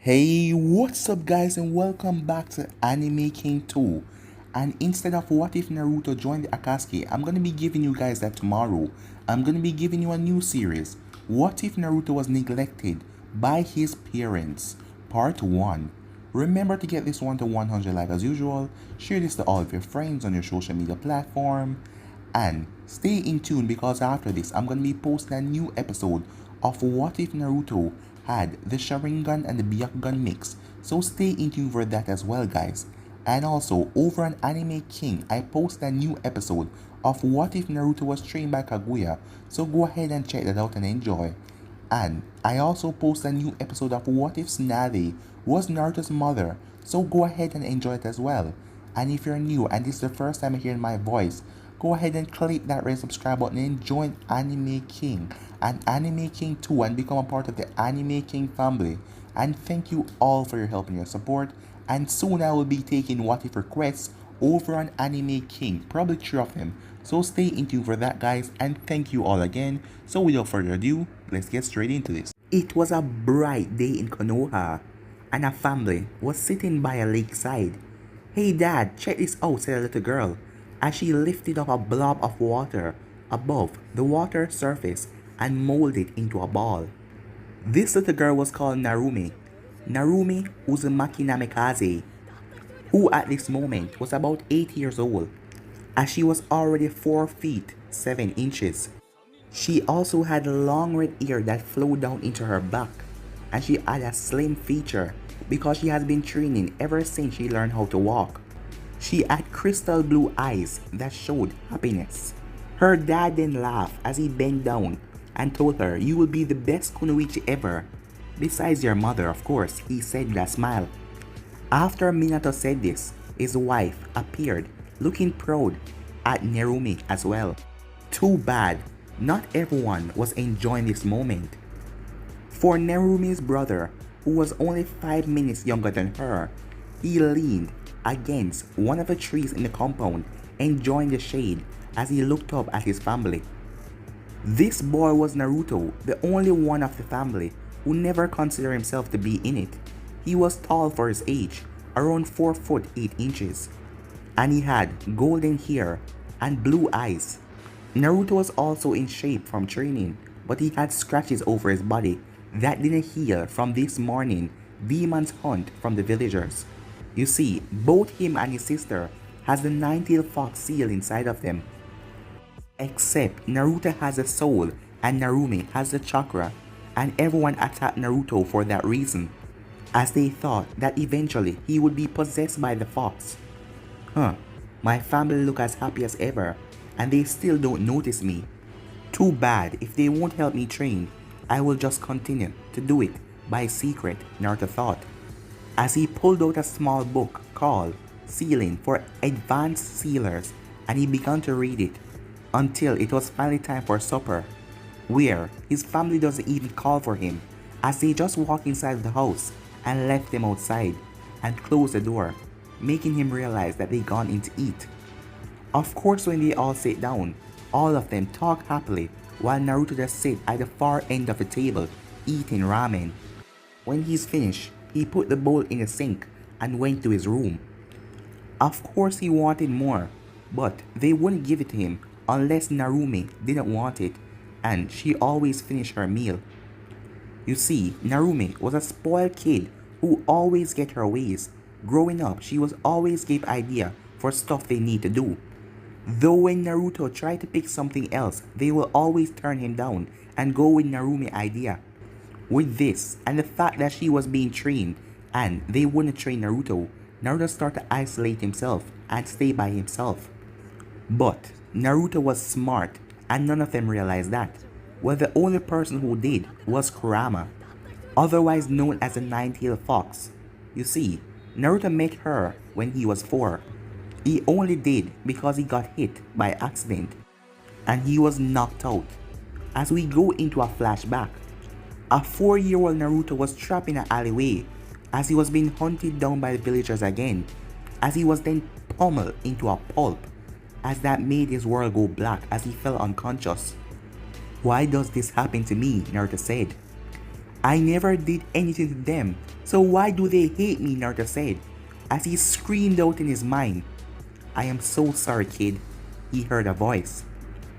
Hey, what's up guys and welcome back to Anime King 2. And instead of what if Naruto joined the Akatsuki, I'm gonna be giving you guys that tomorrow. I'm gonna be giving you a new series. What if Naruto was neglected by his parents? Part 1. Remember to get this one to 100 likes as usual. Share this to all of your friends on your social media platform. And stay in tune because after this, I'm going to be posting a new episode of What If Naruto had the Sharingan and the Byakugan mix. So stay in tune for that as well, guys. And also, over on Anime King, I posted a new episode of What If Naruto was trained by Kaguya. So go ahead and check that out and enjoy. And I also posted a new episode of What If Tsunade was Naruto's mother. So go ahead and enjoy it as well. And if you're new and this is the first time you're hearing my voice, go ahead and click that red subscribe button and join Anime King and Anime King 2 and become a part of the Anime King family. And thank you all for your help and your support. And soon I will be taking What If requests over on Anime King, probably 3 of them. So stay in tune for that, guys, and thank you all again. So without further ado, let's get straight into this. It was a bright day in Konoha, and a family was sitting by a lakeside. "Hey dad, check this out," said a little girl, as she lifted up a blob of water above the water surface and molded it into a ball. This little girl was called Narumi Uzumaki Namikaze, who at this moment was about 8 years old, as she was already 4 feet 7 inches. She also had long red hair that flowed down into her back, and she had a slim feature because she has been training ever since she learned how to walk. She had crystal blue eyes that showed happiness. Her dad then laughed as he bent down and told her, "You will be the best kunoichi ever. Besides your mother, of course," he said with a smile. After Minato said this, his wife appeared, looking proud at Narumi as well. Too bad, not everyone was enjoying this moment. For Narumi's brother, who was only 5 minutes younger than her, he leaned against one of the trees in the compound, enjoying the shade as he looked up at his family. This boy was Naruto, the only one of the family who never considered himself to be in it. He was tall for his age, around 4 foot 8 inches, and he had golden hair and blue eyes. Naruto was also in shape from training, but he had scratches over his body that didn't heal from this morning demon's hunt from the villagers. You see, both him and his sister has the nine-tailed fox seal inside of them. Except Naruto has a soul and Narumi has the chakra, and everyone attacked Naruto for that reason, as they thought that eventually he would be possessed by the fox. My family look as happy as ever, and they still don't notice me. Too bad. If they won't help me train, I will just continue to do it by secret, Naruto thought, as he pulled out a small book called Sealing for Advanced Sealers, and he began to read it until it was finally time for supper, where his family doesn't even call for him, as they just walk inside the house and left him outside and closed the door, making him realize that they gone in to eat. Of course, when they all sit down, all of them talk happily while Naruto just sit at the far end of the table eating ramen. When he's finished, he put the bowl in the sink and went to his room. Of course he wanted more, but they wouldn't give it to him unless Narumi didn't want it, and she always finished her meal. You see, Narumi was a spoiled kid who always get her ways. Growing up, she was always gave idea for stuff they need to do. Though when Naruto tried to pick something else, they will always turn him down and go with Narumi's idea. With this, and the fact that she was being trained and they wouldn't train Naruto, Naruto started to isolate himself and stay by himself. But Naruto was smart and none of them realized that. Well, the only person who did was Kurama, otherwise known as the Nine-Tailed Fox. You see, Naruto met her when he was 4. He only did because he got hit by accident and he was knocked out. As we go into a flashback, a 4-year-old Naruto was trapped in an alleyway as he was being hunted down by the villagers again, as he was then pummeled into a pulp, as that made his world go black as he fell unconscious. "Why does this happen to me?" Naruto said. I never did anything to them, so why do they hate me, Naruto said, as he screamed out in his mind. I am so sorry, kid, he heard a voice.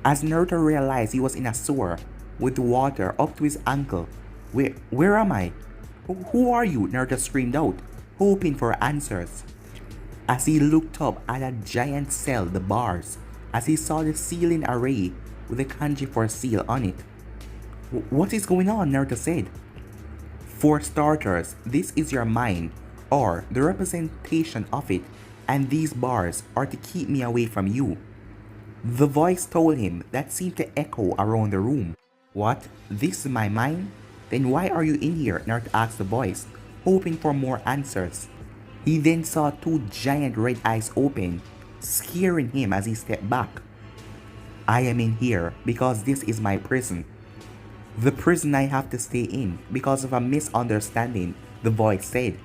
As Naruto realized he was in a sewer, with water up to his ankle. Where am I? Who are you? Naruto screamed out, hoping for answers. As he looked up at a giant cell, the bars, as he saw the ceiling array with the kanji for seal on it. What is going on? Naruto said. For starters, this is your mind, or the representation of it, and these bars are to keep me away from you. The voice told him that seemed to echo around the room. What? This is my mind? Then why are you in here? Naruto asked the voice, hoping for more answers. He then saw two giant red eyes open, scaring him as he stepped back. I am in here because this is my prison. The prison I have to stay in because of a misunderstanding, the voice said.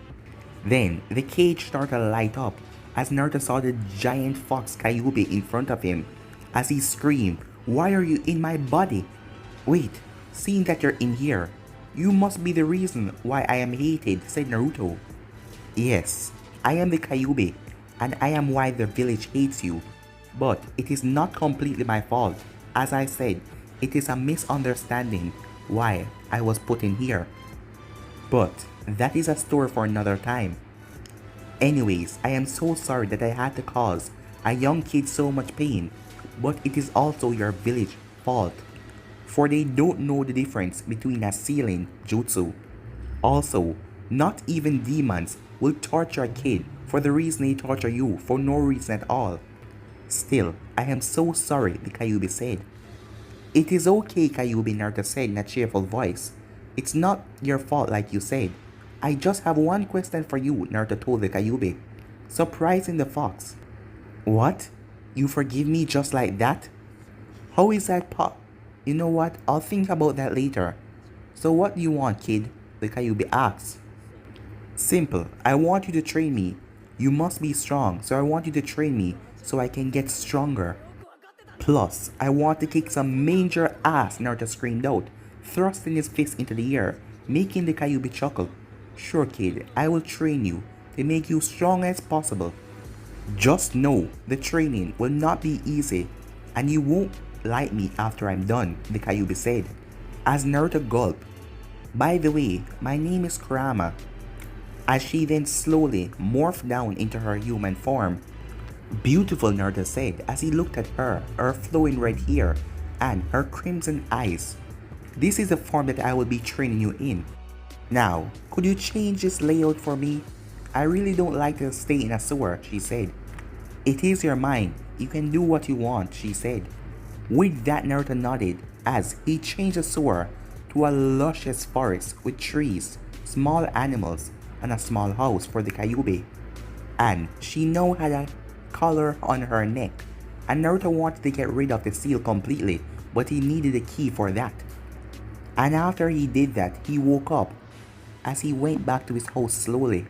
Then the cage started to light up as Naruto saw the giant fox Kyuubi in front of him as he screamed, why are you in my body? Wait, seeing that you're in here, you must be the reason why I am hated, said Naruto. Yes, I am the Kyuubi, and I am why the village hates you. But it is not completely my fault. As I said, it is a misunderstanding why I was put in here. But that is a story for another time. Anyways, I am so sorry that I had to cause a young kid so much pain, but it is also your village fault, for they don't know the difference between a sealing jutsu. Also, not even demons will torture a kid for the reason they torture you for no reason at all. Still, I am so sorry, the Kyuubi said. It is okay, Kyuubi, Naruto said in a cheerful voice. It's not your fault like you said. I just have one question for you, Naruto told the Kyuubi, surprising the fox. What? You forgive me just like that? How is that You know what? I'll think about that later. So what do you want, kid? The Kyuubi asked. Simple. I want you to train me. You must be strong, so I want you to train me so I can get stronger. Plus, I want to kick some major ass, Naruto screamed out, thrusting his fist into the air, making the Kyuubi chuckle. Sure, kid, I will train you to make you strong as possible. Just know the training will not be easy, and you won't like me after I'm done, the Kyuubi said, as Naruto gulped. By the way, my name is Kurama. As she then slowly morphed down into her human form. Beautiful, Naruto said as he looked at her flowing red hair and her crimson eyes. This is the form that I will be training you in. Now, could you change this layout for me? I really don't like to stay in a sewer, she said. It is your mind. You can do what you want, she said. With that, Naruto nodded as he changed the sewer to a luscious forest with trees, small animals, and a small house for the Kyuubi. And she now had a collar on her neck, and Naruto wanted to get rid of the seal completely, but he needed a key for that. And after he did that, he woke up as he went back to his house slowly,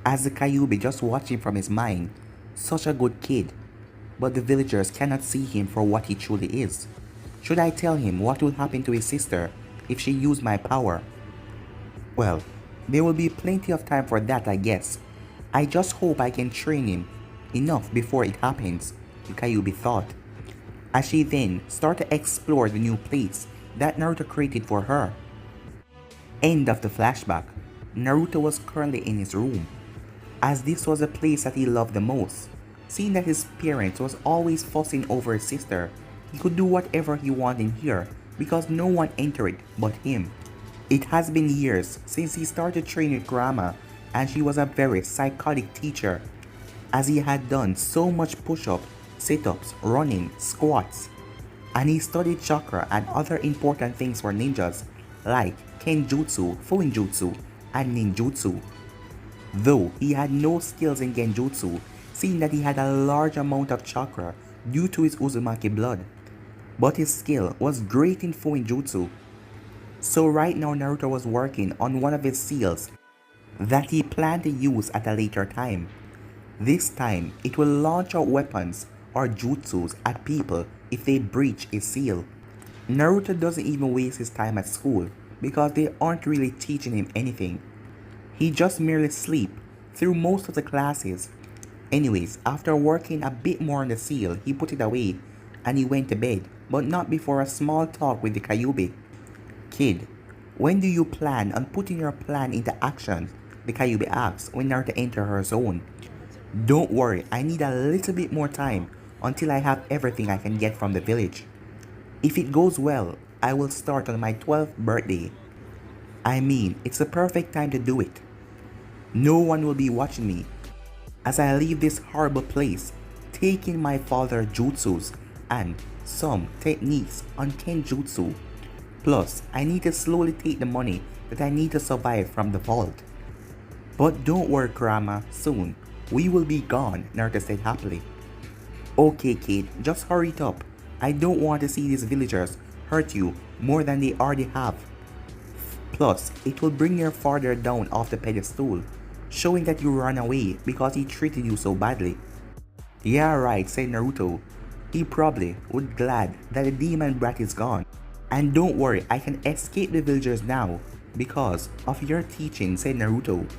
as the Kyuubi just watched him from his mind. Such a good kid, but the villagers cannot see him for what he truly is. Should I tell him what will happen to his sister if she used my power? Well, there will be plenty of time for that, I guess. I just hope I can train him enough before it happens, the Kyuubi thought, as she then started to explore the new place that Naruto created for her. End of the flashback. Naruto was currently in his room, as this was a place that he loved the most. Seeing that his parents was always fussing over his sister, he could do whatever he wanted here because no one entered but him. It has been years since he started training Kurama, and she was a very psychotic teacher, as he had done so much push-up, sit-ups, running, squats, and he studied chakra and other important things for ninjas like Kenjutsu, Fuinjutsu, and Ninjutsu. Though he had no skills in Genjutsu, seeing that he had a large amount of chakra due to his Uzumaki blood, but his skill was great in Fuinjutsu. So right now Naruto was working on one of his seals that he planned to use at a later time. This time, it will launch out weapons or jutsus at people if they breach a seal. Naruto doesn't even waste his time at school, because they aren't really teaching him anything. He just merely sleep through most of the classes. Anyways, after working a bit more on the seal, he put it away and he went to bed, but not before a small talk with the Kyuubi. Kid, when do you plan on putting your plan into action? The Kyuubi asks when Naruto enters her zone. Don't worry, I need a little bit more time until I have everything I can get from the village. If it goes well, I will start on my 12th birthday. I mean, it's the perfect time to do it. No one will be watching me as I leave this horrible place, taking my father's jutsus and some techniques on Kenjutsu. Plus, I need to slowly take the money that I need to survive from the vault. But don't worry, Kurama, soon we will be gone, Naruto said happily. Okay kid, just hurry it up. I don't want to see these villagers hurt you more than they already have. Plus, it will bring your father down off the pedestal, showing that you ran away because he treated you so badly. Yeah right, said Naruto. He probably would glad that the demon brat is gone. And don't worry, I can escape the villagers now because of your teaching, said Naruto.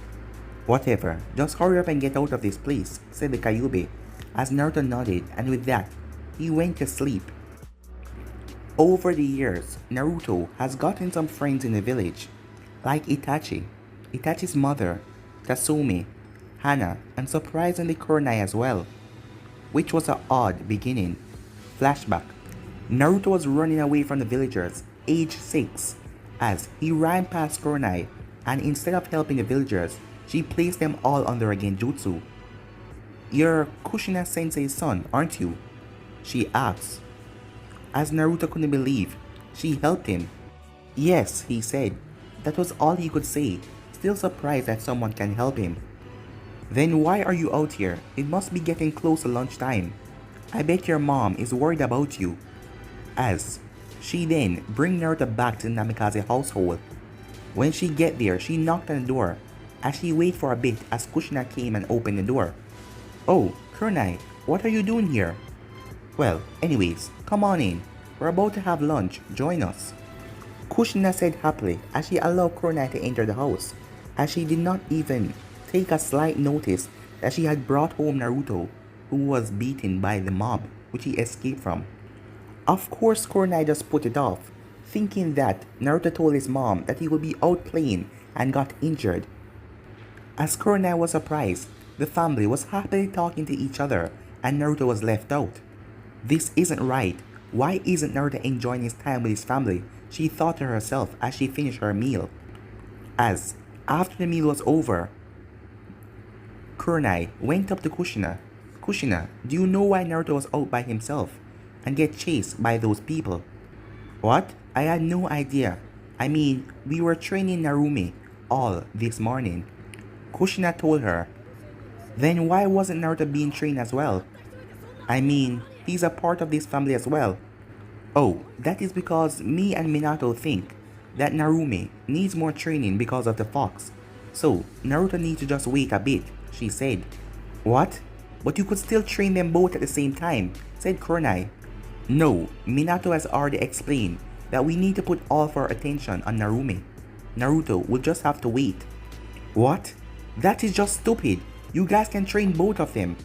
Whatever, just hurry up and get out of this place, said the Kyuubi, as Naruto nodded, and with that, he went to sleep. Over the years, Naruto has gotten some friends in the village, like Itachi, Itachi's mother, Tasumi, Hana, and surprisingly Kurenai as well, which was an odd beginning. Flashback. Naruto was running away from the villagers, age 6, as he ran past Kurenai, and instead of helping the villagers, she placed them all under a genjutsu. You're Kushina Sensei's son, aren't you? She asked. As Naruto couldn't believe, she helped him. Yes, he said. That was all he could say, still surprised that someone can help him. Then why are you out here? It must be getting close to lunchtime. I bet your mom is worried about you. As she then bring Naruto back to the Namikaze household. When she get there, she knocked on the door, as she wait for a bit as Kushina came and opened the door. Oh, Kurenai, what are you doing here? Well, anyways, come on in. We're about to have lunch. Join us. Kushina said happily as she allowed Kurenai to enter the house, as she did not even take a slight notice that she had brought home Naruto, who was beaten by the mob, which he escaped from. Of course, Kurenai just put it off, thinking that Naruto told his mom that he would be out playing and got injured. As Kurenai was surprised, the family was happily talking to each other and Naruto was left out. This isn't right. Why isn't Naruto enjoying his time with his family? She thought to herself as she finished her meal. As after the meal was over, Kurenai went up to Kushina. Kushina, do you know why Naruto was out by himself and get chased by those people? What? I had no idea. I mean, we were training Narumi all this morning. Kushina told her. Then why wasn't Naruto being trained as well? I mean, he's a part of this family as well. Oh, that is because me and Minato think that Narumi needs more training because of the fox. So, Naruto needs to just wait a bit, she said. What? But you could still train them both at the same time, said Kurenai. No, Minato has already explained that we need to put all of our attention on Narumi. Naruto will just have to wait. What? That is just stupid. You guys can train both of them,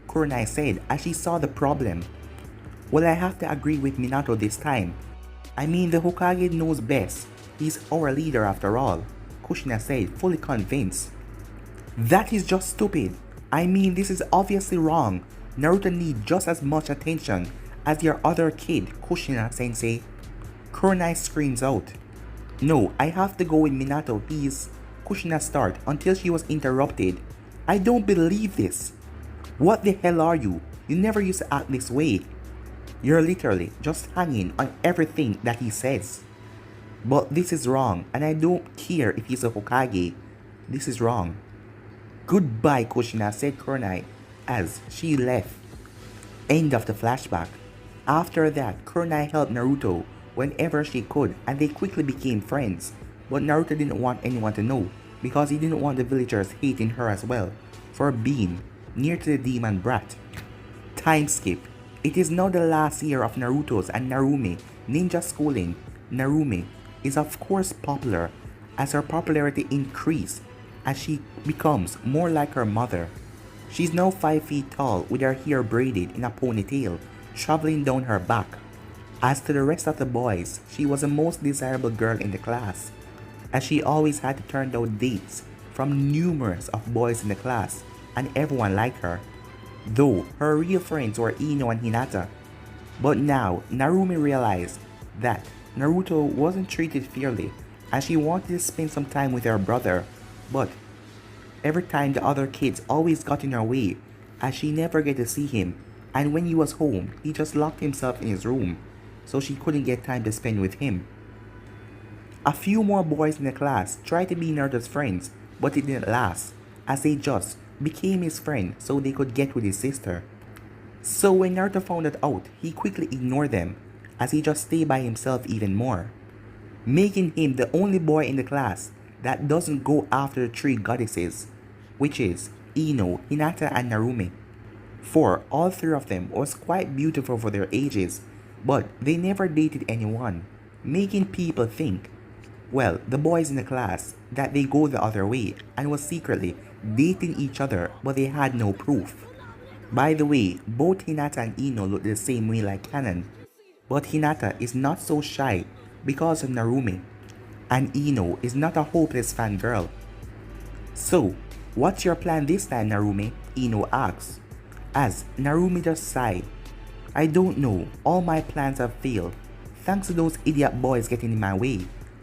Kurenai said as she saw the problem. Well, I have to agree with Minato this time. I mean, the Hokage knows best. He's our leader after all, Kushina said, fully convinced. That is just stupid. I mean, this is obviously wrong. Naruto needs just as much attention as your other kid, Kushina sensei. Kurenai screams out. No, I have to go with Minato, please. Kushina start until she was interrupted. I don't believe this. What the hell are you? You never used to act this way. You're literally just hanging on everything that he says. But this is wrong, and I don't care if he's a Hokage. This is wrong. Goodbye, Kushina, said Kurenai as she left. End of the flashback. After that, Kurenai helped Naruto whenever she could, and they quickly became friends. But Naruto didn't want anyone to know because he didn't want the villagers hating her as well for being near to the demon brat. Time skip. It is now the last year of Naruto's and Narumi ninja schooling. Narumi is of course popular as her popularity increased as she becomes more like her mother. She's now 5 feet tall with her hair braided in a ponytail traveling down her back. As to the rest of the boys, she was the most desirable girl in the class, as she always had to turn down dates from numerous of boys in the class, and everyone liked her, though her real friends were Ino and Hinata. But now, Narumi realized that Naruto wasn't treated fairly, as she wanted to spend some time with her brother, but every time the other kids always got in her way, as she never get to see him, and when he was home, he just locked himself in his room, so she couldn't get time to spend with him. A few more boys in the class tried to be Naruto's friends, but it didn't last, as they just became his friend so they could get with his sister. So when Naruto found that out, he quickly ignored them, as he just stayed by himself even more, making him the only boy in the class that doesn't go after the three goddesses, which is Ino, Hinata, and Narumi. For all three of them was quite beautiful for their ages, but they never dated anyone, making people think, well, the boys in the class, that they go the other way and was secretly dating each other, but they had no proof. By the way, both Hinata and Ino look the same way like canon, but Hinata is not so shy because of Narumi, and Ino is not a hopeless fangirl. So, what's your plan this time, Narumi? Ino asks, as Narumi just sighed. I don't know, all my plans have failed, thanks to those idiot boys getting in my way.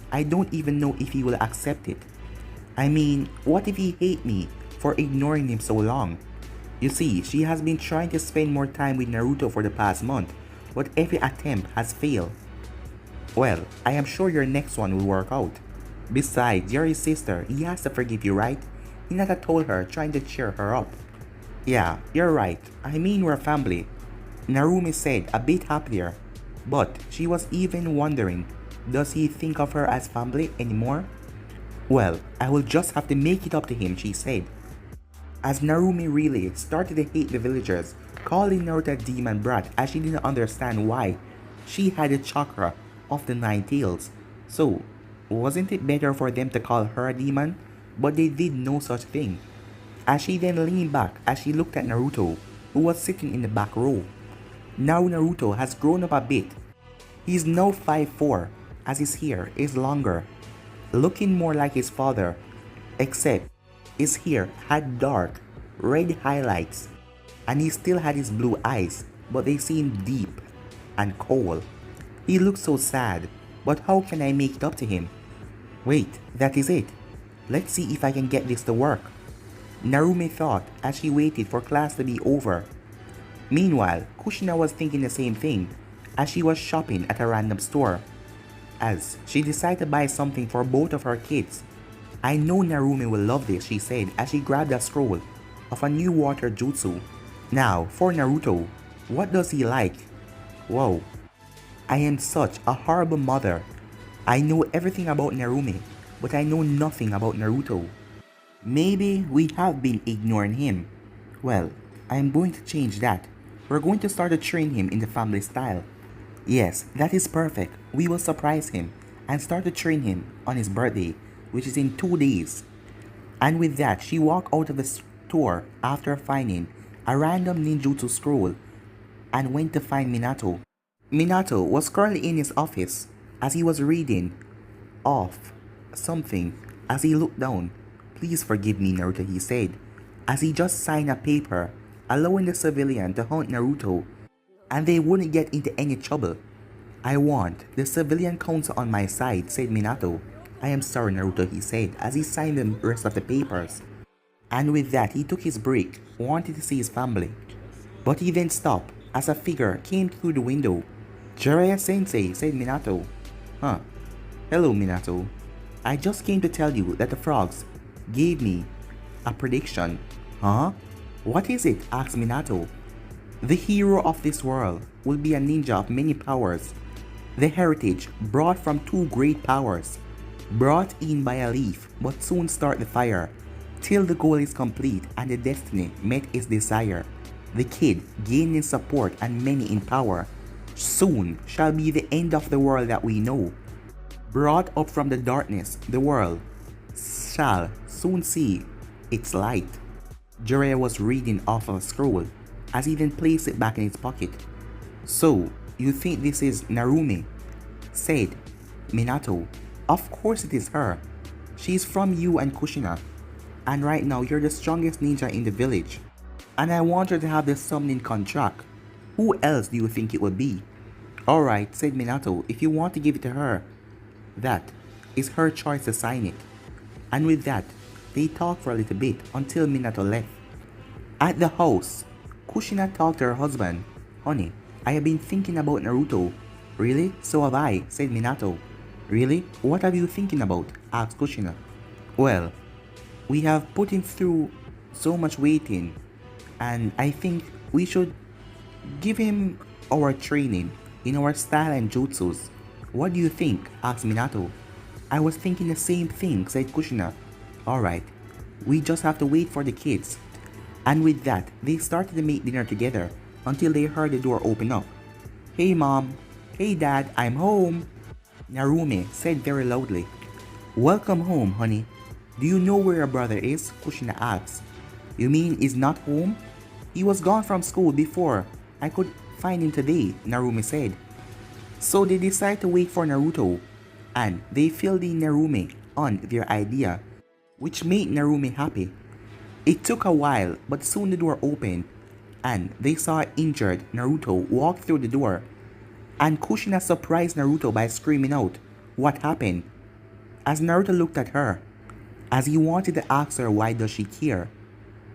I don't even know if he will accept it. I mean, what if he hates me for ignoring him so long? You see, she has been trying to spend more time with Naruto for the past month, but every attempt has failed. Well, I am sure your next one will work out. Besides, you're his sister, he has to forgive you, right? Hinata told her, trying to cheer her up. Yeah, you're right, I mean we're family, Narumi said, a bit happier, but she was even wondering, does he think of her as family anymore? Well, I will just have to make it up to him, she said, as Narumi really started to hate the villagers, calling Naruto a demon brat as she didn't understand why she had the chakra of the 9 tails. So, wasn't it better for them to call her a demon? But they did no such thing. As she then leaned back as she looked at Naruto, who was sitting in the back row. Now Naruto has grown up a bit. He is now 5'4", as his hair is longer, looking more like his father, except his hair had dark, red highlights, and he still had his blue eyes, but they seemed deep and cold. He looked so sad, but how can I make it up to him? Wait, that is it. Let's see if I can get this to work, Narumi thought as she waited for class to be over. Meanwhile, Kushina was thinking the same thing as she was shopping at a random store, as she decided to buy something for both of her kids. I know Narumi will love this, she said as she grabbed a scroll of a new water jutsu. Now, for Naruto, what does he like? Whoa, I am such a horrible mother. I know everything about Narumi, but I know nothing about Naruto. Maybe we have been ignoring him. Well, I am going to change that. We're going to start to train him in the family style. Yes, that is perfect. We will surprise him and start to train him on his birthday, which is in 2 days. And with that, she walked out of the store after finding a random ninjutsu scroll and went to find Minato. Minato was currently in his office as he was reading off something as he looked down. Please forgive me, Naruto, he said, as he just signed a paper allowing the civilian to hunt Naruto and they wouldn't get into any trouble. I want the civilian council on my side, said Minato. I am sorry, Naruto, he said as he signed the rest of the papers. And with that, he took his break, wanted to see his family. But he then stopped as a figure came through the window. Jiraiya-sensei, said Minato. Huh. Hello, Minato. I just came to tell you that the frogs gave me a prediction. Huh? What is it? Asked Minato. The hero of this world will be a ninja of many powers. The heritage brought from 2 great powers, brought in by a leaf, but soon start the fire, till the goal is complete and the destiny met its desire. The kid gaining support and many in power, soon shall be the end of the world that we know. brought up from the darkness, the world shall soon see its light. Jiraiya was reading off of a scroll as he then placed it back in his pocket. So, you think this is Narumi? Said Minato. Of course it is her. She's from you and Kushina. And right now you're the strongest ninja in the village. And I want her to have the summoning contract. Who else do you think it would be? Alright, said Minato, if you want to give it to her, that is her choice to sign it. And with that, they talked for a little bit until Minato left. At the house, Kushina talked to her husband. Honey, I have been thinking about Naruto. Really? So have I, said Minato. Really? What are you thinking about? Asked Kushina. Well, we have put him through so much waiting, and I think we should give him our training in our style and jutsus. What do you think? Asked Minato. I was thinking the same thing, said Kushina. Alright, we just have to wait for the kids. And with that, they started to make dinner together until they heard the door open up. Hey mom, hey dad, I'm home, Narumi said very loudly. Welcome home, honey. Do you know where your brother is? Kushina asked. You mean he's not home? He was gone from school before I could find him today, Narumi said. So they decided to wait for Naruto, and they filled in Narumi on their idea, which made Narumi happy. It took a while, but soon the door opened, and they saw injured Naruto walk through the door, and Kushina surprised Naruto by screaming out, "What happened?" As Naruto looked at her, as he wanted to ask her why does she care,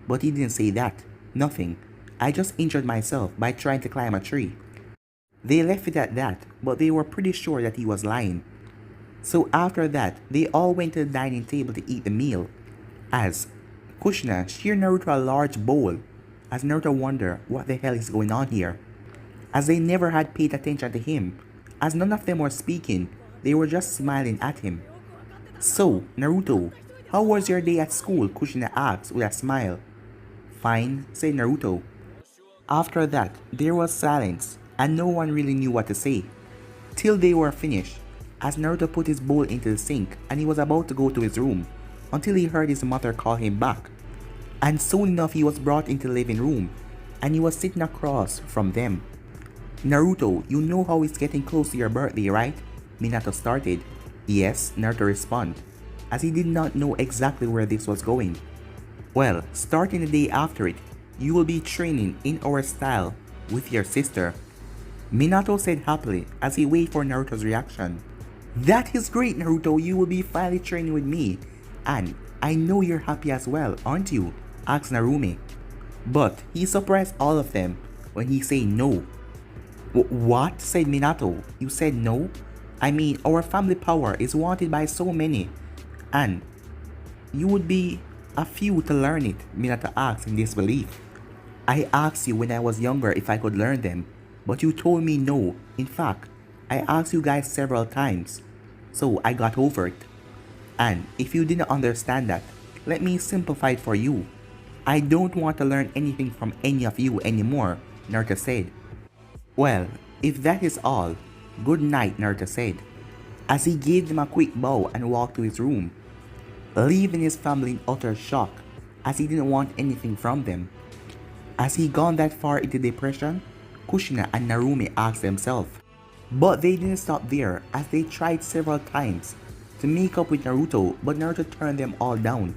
but he didn't say that. Nothing. I just injured myself by trying to climb a tree. They left it at that, but they were pretty sure that he was lying. So after that, they all went to the dining table to eat the meal, as Kushina shared Naruto a large bowl, as Naruto wondered what the hell is going on here, as they never had paid attention to him, as none of them were speaking, they were just smiling at him. So, Naruto, how was your day at school? Kushina asked with a smile. Fine, said Naruto. After that, there was silence, and no one really knew what to say, till they were finished, as Naruto put his bowl into the sink and he was about to go to his room, until he heard his mother call him back. And soon enough he was brought into the living room, and he was sitting across from them. Naruto, you know how it's getting close to your birthday, right? Minato started. Yes, Naruto responded, as he did not know exactly where this was going. Well, starting the day after it, you will be training in our style with your sister, Minato said happily as he waited for Naruto's reaction. That is great, Naruto, you will be finally training with me, and I know you're happy as well, aren't you? Asked Narumi. But he surprised all of them when he said no. What? Said Minato. You said no? I mean, our family power is wanted by so many, and you would be a few to learn it, Minato asked in disbelief. I asked you when I was younger if I could learn them, but you told me no. In fact, I asked you guys several times, so I got over it. And if you didn't understand that, let me simplify it for you. I don't want to learn anything from any of you anymore, Naruto said. Well, if that is all, good night, Naruto said, as he gave them a quick bow and walked to his room, leaving his family in utter shock, as he didn't want anything from them. As he gone that far into depression, Kushina and Narumi asked themselves. But they didn't stop there, as they tried several times to make up with Naruto, but Naruto turned them all down,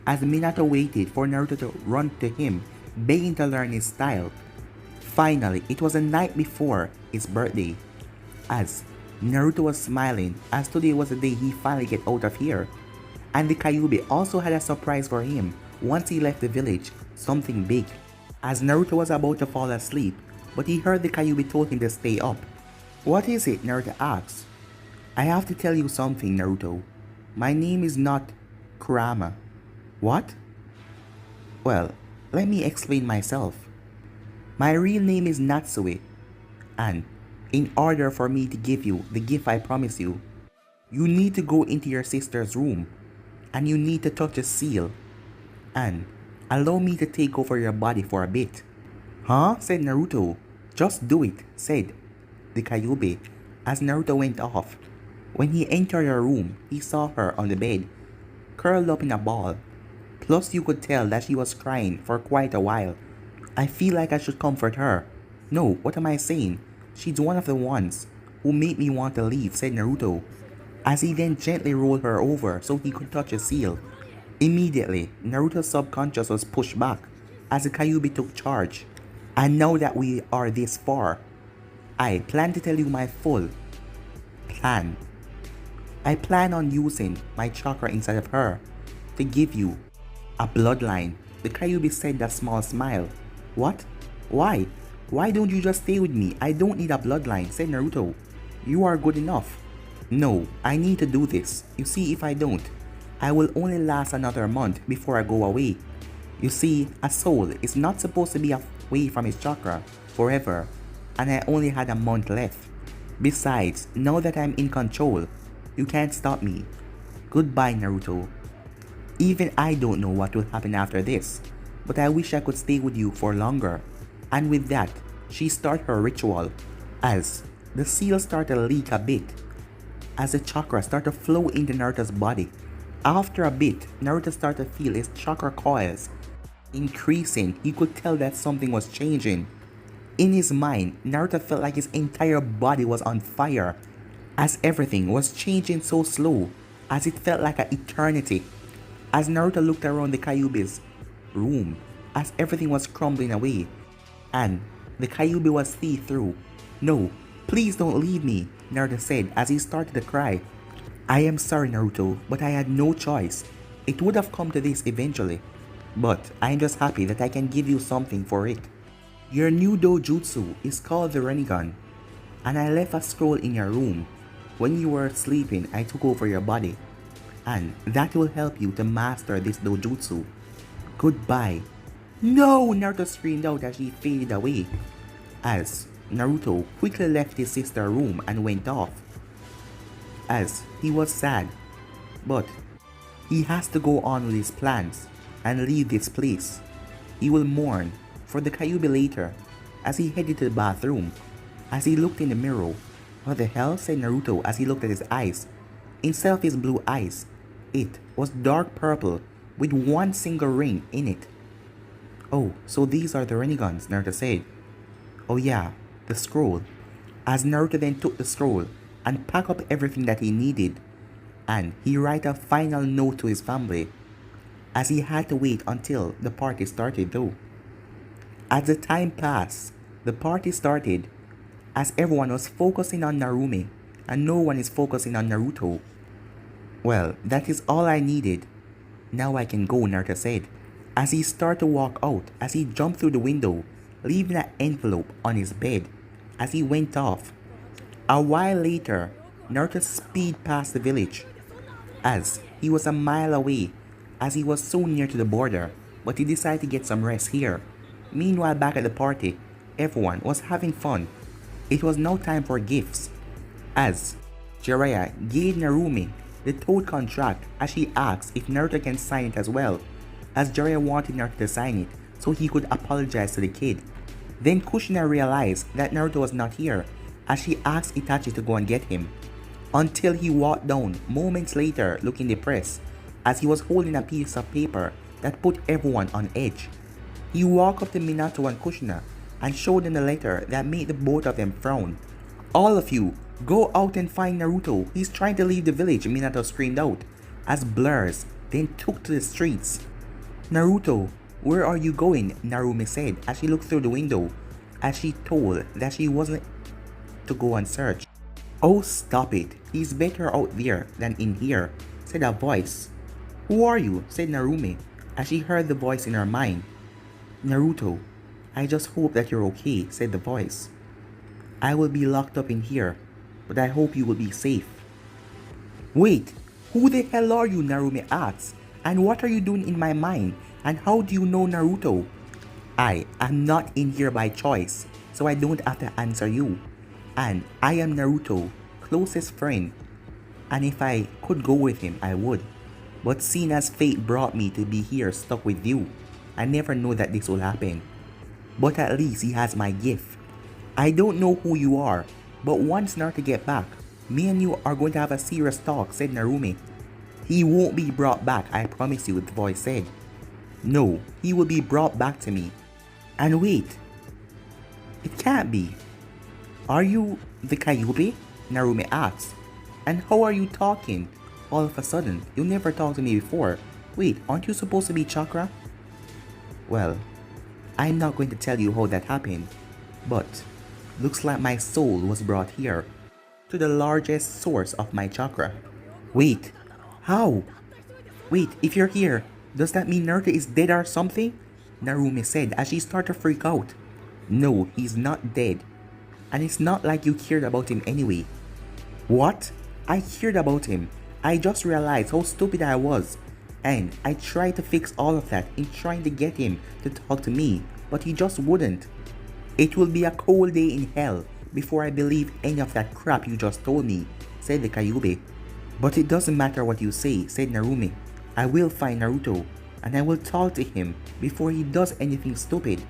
as Minato waited for Naruto to run to him, begging to learn his style. Finally, it was the night before his birthday, as Naruto was smiling, as today was the day he finally get out of here. And the Kyuubi also had a surprise for him once he left the village, something big. As Naruto was about to fall asleep, but he heard the Kyuubi told him to stay up. What is it? Naruto asked. I have to tell you something, Naruto. My name is not Kurama. What? Well, let me explain myself. My real name is Natsue, and in order for me to give you the gift I promised you, you need to go into your sister's room, and you need to touch a seal, and allow me to take over your body for a bit. Huh? Said Naruto. Just do it, said the Kyuubi, as Naruto went off. When he entered her room, he saw her on the bed, curled up in a ball. Plus you could tell that she was crying for quite a while. I feel like I should comfort her. No, what am I saying? She's one of the ones who made me want to leave, said Naruto, as he then gently rolled her over so he could touch a seal. Immediately, Naruto's subconscious was pushed back as the Kyuubi took charge. And now that we are this far, I plan to tell you my full plan. I plan on using my chakra inside of her to give you a bloodline. The Kyuubi said that small smile. What? Why? Why don't you just stay with me? I don't need a bloodline, said Naruto. You are good enough. No, I need to do this. You see, if I don't, I will only last another month before I go away. You see, a soul is not supposed to be away from its chakra forever, and I only had a month left. Besides, now that I'm in control, you can't stop me. Goodbye, Naruto. Even I don't know what will happen after this, but I wish I could stay with you for longer. And with that, she started her ritual, as the seal started to leak a bit, as the chakra started to flow into Naruto's body. After a bit, Naruto started to feel his chakra coils increasing. He could tell that something was changing. In his mind, Naruto felt like his entire body was on fire, as everything was changing so slow, as it felt like an eternity. As Naruto looked around the Kyuubi's room, as everything was crumbling away, and the Kyuubi was see-through. No, please don't leave me, Naruto said as he started to cry. I am sorry, Naruto, but I had no choice. It would have come to this eventually, but I am just happy that I can give you something for it. Your new dojutsu is called the Rinnegan, and I left a scroll in your room. When you were sleeping, I took over your body, and that will help you to master this dojutsu. Goodbye. No! Naruto screamed out as she faded away, as Naruto quickly left his sister's room and went off, as he was sad, but he has to go on with his plans and leave this place. He will mourn for the Kyuubi later as he headed to the bathroom. As he looked in the mirror, what the hell, said Naruto as he looked at his eyes. Instead of his blue eyes, it was dark purple with one single ring in it. Oh, so these are the Rinnegans, Naruto said. Oh yeah, the scroll. As Naruto then took the scroll and packed up everything that he needed, and he wrote a final note to his family, as he had to wait until the party started though. As the time passed, the party started, as everyone was focusing on Narumi and no one is focusing on Naruto. Well, that is all I needed. Now I can go, Naruto said, as he started to walk out as he jumped through the window, leaving an envelope on his bed as he went off. A while later, Naruto speeded past the village, as he was a mile away, as he was so near to the border, but he decided to get some rest here. Meanwhile, back at the party, everyone was having fun. It was now time for gifts, as Jiraiya gave Narumi the Toad contract as she asked if Naruto can sign it as well, as Jiraiya wanted Naruto to sign it so he could apologize to the kid. Then Kushina realized that Naruto was not here, as she asked Itachi to go and get him, until he walked down moments later looking depressed, as he was holding a piece of paper that put everyone on edge. He walked up to Minato and Kushina and showed them the letter that made the both of them frown. All of you, go out and find Naruto. He's trying to leave the village, Minato screamed out, as blurs then took to the streets. Naruto, where are you going? Narumi said as she looked through the window, as she told that she wasn't to go and search. Oh, stop it. He's better out there than in here, said a voice. Who are you? Said Narumi as she heard the voice in her mind. Naruto, I just hope that you're okay, said the voice. I will be locked up in here, but I hope you will be safe. Wait, who the hell are you? Narumi asked. And what are you doing in my mind? And how do you know Naruto? I am not in here by choice, so I don't have to answer you. And I am Naruto's closest friend, and if I could go with him, I would. But seeing as fate brought me to be here stuck with you, I never know that this will happen. But at least he has my gift. I don't know who you are, but once Naruto get back, Me and you are going to have a serious talk, said Narumi. He won't be brought back, I promise you, the voice said. No, he will be brought back to me. And wait, it can't be. Are you the Kyuubi? Narumi asked. And how are you talking? All of a sudden, you never talked to me before. Wait, aren't you supposed to be Chakra? Well, I'm not going to tell you how that happened, but looks like my soul was brought here, to the largest source of my chakra. Wait, how? Wait, if you're here, does that mean Naruto is dead or something? Narumi said as she started to freak out. No, he's not dead. And it's not like you cared about him anyway. What? I cared about him. I just realized how stupid I was. And I tried to fix all of that in trying to get him to talk to me, but he just wouldn't. It will be a cold day in hell before I believe any of that crap you just told me, said the Kyuubi. But it doesn't matter what you say, said Narumi. I will find Naruto, and I will talk to him before he does anything stupid.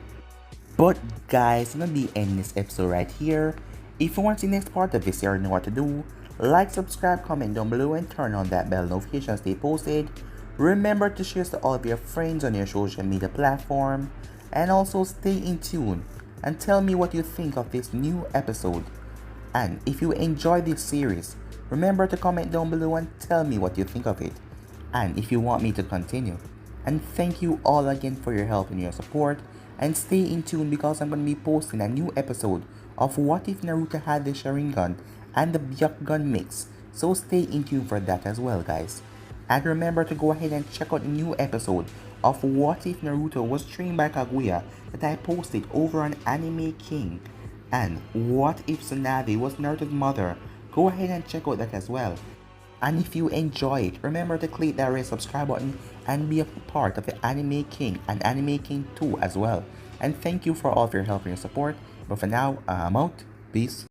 But guys, I'm gonna be ending this episode right here. If you want the next part of this, you already know what to do. Like, subscribe, comment down below, and turn on that bell notification to stay posted. Remember to share to all of your friends on your social media platform. And also stay in tune and tell me what you think of this new episode. And if you enjoy this series, remember to comment down below and tell me what you think of it. And if you want me to continue. And thank you all again for your help and your support. And stay in tune because I'm going to be posting a new episode of What If Naruto Had the Sharingan and the Byakugan mix. So stay in tune for that as well, guys. And remember to go ahead and check out the new episode of What If Naruto Was Trained by Kaguya that I posted over on Anime King. And What If Tsunade was Naruto's mother? Go ahead and check out that as well. And if you enjoy it, remember to click that red subscribe button and be a part of the Anime King and Anime King 2 as well. And thank you for all of your help and your support. But for now, I'm out. Peace.